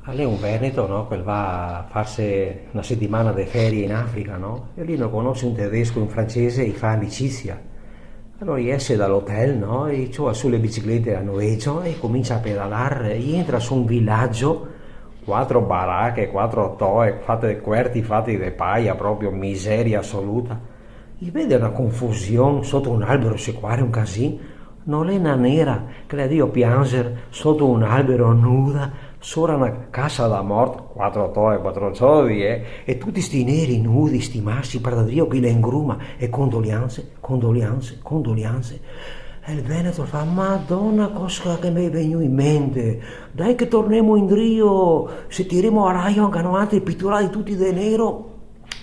Lei è un veneto, no? Quel va a farsi una settimana di ferie in Africa, no? E lì non conosce un tedesco, un francese e fa amicizia. Allora esce dall'hotel, no? E va sulle biciclette a noleggio e comincia a pedalare. E entra su un villaggio, quattro baracche, quattro toe, fatte querti fatti di paia, proprio miseria assoluta. E vede una confusione sotto un albero sequare, un casino. Nolena nera che la dio pianger sotto un albero nuda, sopra una cassa da morte, quattro toe, quattro soldi, e tutti sti neri nudi, sti massi, per Dio che le ingruma, e condoglianze, condoglianze, condoglianze. E il Veneto fa, Madonna, cosa che mi è venuto in mente, dai che torniamo in Rio, se tiriamo a Raio anche altri pitturati tutti di nero,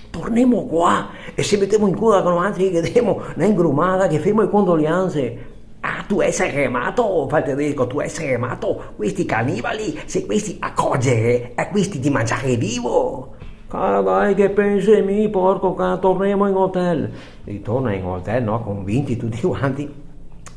torniamo qua e se mettiamo in coda con altri che diamo una ingrumata, che femo le condoglianze. Ah, tu essere remato, fa il tedesco, tu essere remato, questi cannibali, se questi accorgere, a questi di mangiare vivo. Cara dai che pensi mi, porco, che torniamo in hotel. Ritorna in hotel, no, convinti tutti quanti.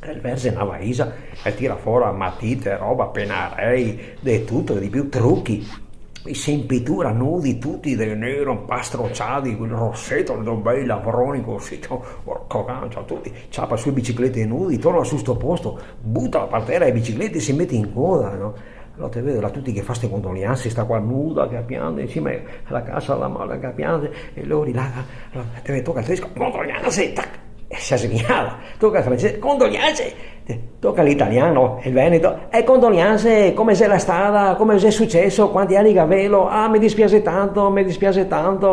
E il verso in avvisa e tira fuori matite, roba, pennarelli, di tutto, di più, trucchi. Si impittura nudi tutti di nero, pastrocciati, quel rossetto, il bei lavroni così, porco cancia, tutti, ciappa sue biciclette nudi, torna su sto posto, butta la partera le biciclette e si mette in coda, no? Allora te vedo là tutti che fa ste condoglianze, sta qua nuda che piange insieme alla casa alla mala che piange e loro là, allora, te tocca il tedesco, condoglianze, tac, e si è segnala, tocca il francese, condoglianze, tocca l'italiano, il veneto, e condoglianze, come se la strada, come se è successo, quanti anni che avevo, ah mi dispiace tanto,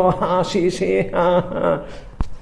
ah sì sì, ah.